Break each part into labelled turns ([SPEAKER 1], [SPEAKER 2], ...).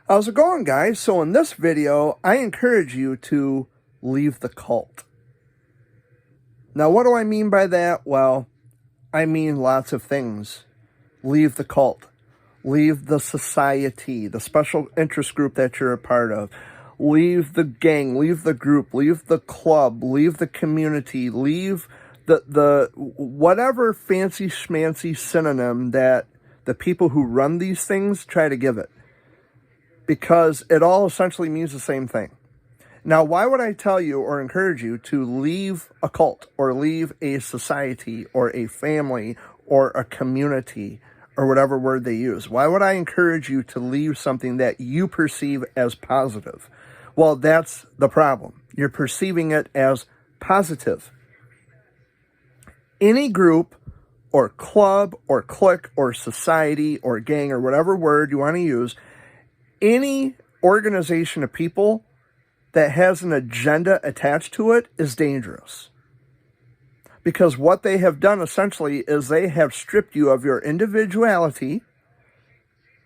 [SPEAKER 1] How's it going, guys? So in this video, I encourage you to leave the cult. Now, what do I mean by that? Well, I mean lots of things. Leave the cult. Leave the society, the special interest group that you're a part of. Leave the gang, leave the group, leave the club, leave the community, leave the whatever fancy schmancy synonym that the people who run these things try to give it. Because it all essentially means the same thing. Now, why would I tell you or encourage you to leave a cult or leave a society or a family or a community or whatever word they use? Why would I encourage you to leave something that you perceive as positive? Well, that's the problem. You're perceiving it as positive. Any group or club or clique or society or gang or whatever word you want to use, any organization of people that has an agenda attached to it is dangerous. Because what they have done essentially is they have stripped you of your individuality,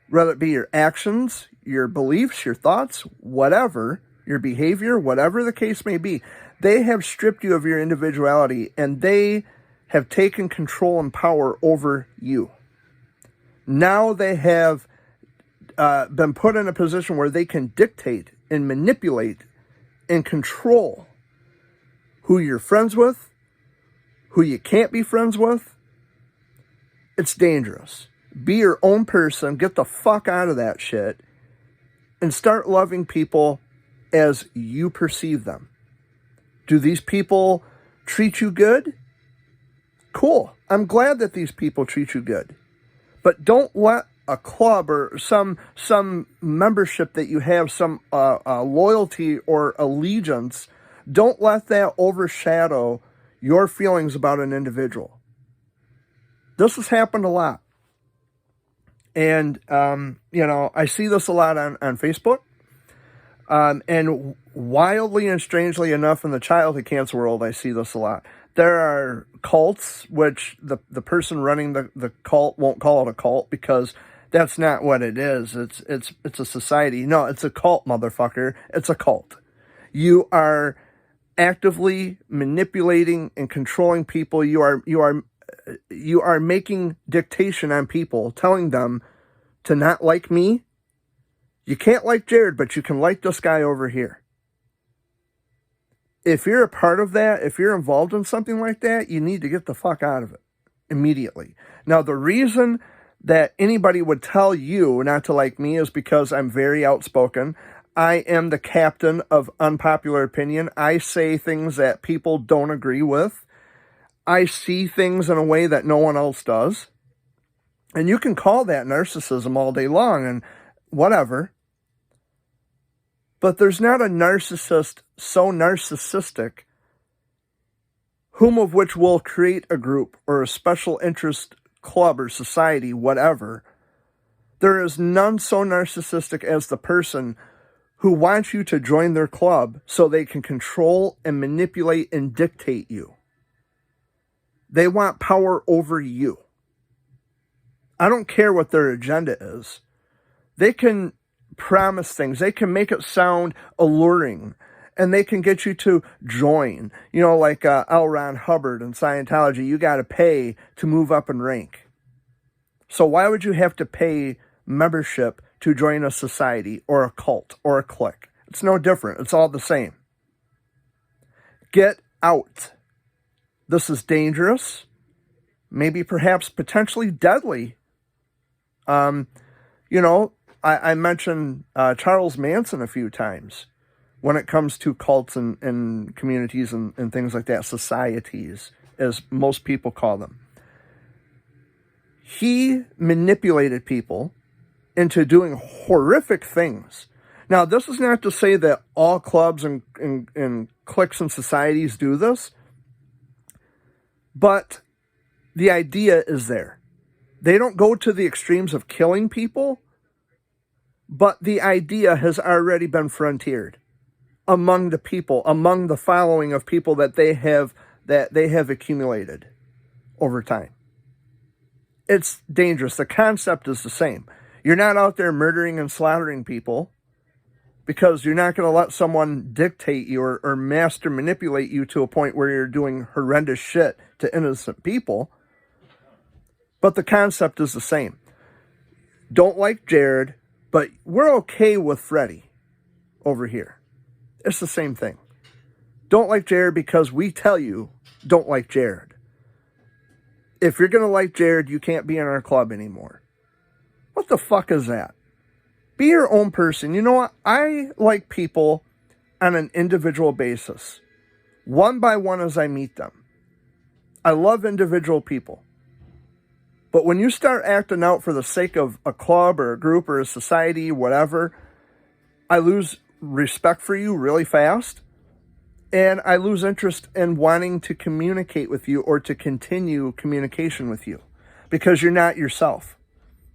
[SPEAKER 1] whether it be your actions, your beliefs, your thoughts, whatever, your behavior, whatever the case may be. They have stripped you of your individuality and they have taken control and power over you. Now they have been put in a position where they can dictate and manipulate and control who you're friends with, who you can't be friends with. It's dangerous. Be your own person. Get the fuck out of that shit and start loving people as you perceive them. Do these people treat you good? Cool. I'm glad that these people treat you good. But don't let a club or some membership that you have, some loyalty or allegiance, don't let that overshadow your feelings about an individual. This has happened a lot. And, I see this a lot on Facebook. And wildly and strangely enough, in the childhood cancer world, I see this a lot. There are cults, which the person running the cult won't call it a cult because that's not what it is. It's a society. No, it's a cult, motherfucker. It's a cult. You are actively manipulating and controlling people. You are making dictation on people, telling them to not like me. You can't like Jared, but you can like this guy over here. If you're a part of that, if you're involved in something like that, you need to get the fuck out of it immediately. Now, the reason that anybody would tell you not to like me is because I'm very outspoken. I am the captain of unpopular opinion. I say things that people don't agree with. I see things in a way that no one else does. And you can call that narcissism all day long and whatever. But there's not a narcissist so narcissistic whom of which will create a group or a special interest club or society, whatever. There is none so narcissistic as the person who wants you to join their club so they can control and manipulate and dictate you. They want power over you. I don't care what their agenda is. They can promise things. They can make it sound alluring. And they can get you to join. Like L. Ron Hubbard and Scientology, you got to pay to move up in rank. So why would you have to pay membership to join a society or a cult or a clique? It's no different. It's all the same. Get out. This is dangerous. Maybe perhaps potentially deadly. I mentioned Charles Manson a few times. When it comes to cults and communities and things like that, societies, as most people call them. He manipulated people into doing horrific things. Now, this is not to say that all clubs and cliques and societies do this, but the idea is there. They don't go to the extremes of killing people, but the idea has already been frontiered among the people, among the following of people that they have accumulated over time. It's dangerous. The concept is the same. You're not out there murdering and slaughtering people, because you're not going to let someone dictate you or master manipulate you to a point where you're doing horrendous shit to innocent people. But the concept is the same. Don't like Jared, but we're okay with Freddie over here. It's the same thing. Don't like Jared because we tell you don't like Jared. If you're going to like Jared, you can't be in our club anymore. What the fuck is that? Be your own person. You know what? I like people on an individual basis, one by one as I meet them. I love individual people. But when you start acting out for the sake of a club or a group or a society, whatever, I lose respect for you really fast. And I lose interest in wanting to communicate with you or to continue communication with you, because you're not yourself.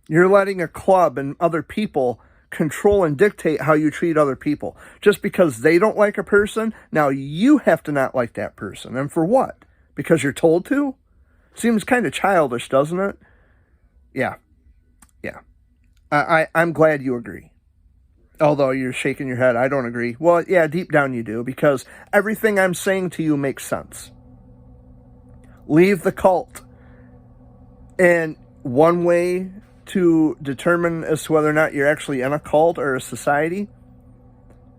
[SPEAKER 1] You're letting a club and other people control and dictate how you treat other people. Just because they don't like a person, now you have to not like that person. And for what? Because you're told to? Seems kind of childish, doesn't it? Yeah. I'm glad you agree. Although you're shaking your head, I don't agree. Well, yeah, deep down you do, because everything I'm saying to you makes sense. Leave the cult. And one way to determine as to whether or not you're actually in a cult or a society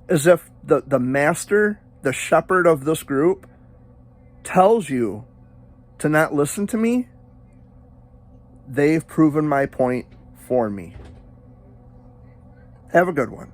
[SPEAKER 1] is if the master, the shepherd of this group, tells you to not listen to me. They've proven my point for me. Have a good one.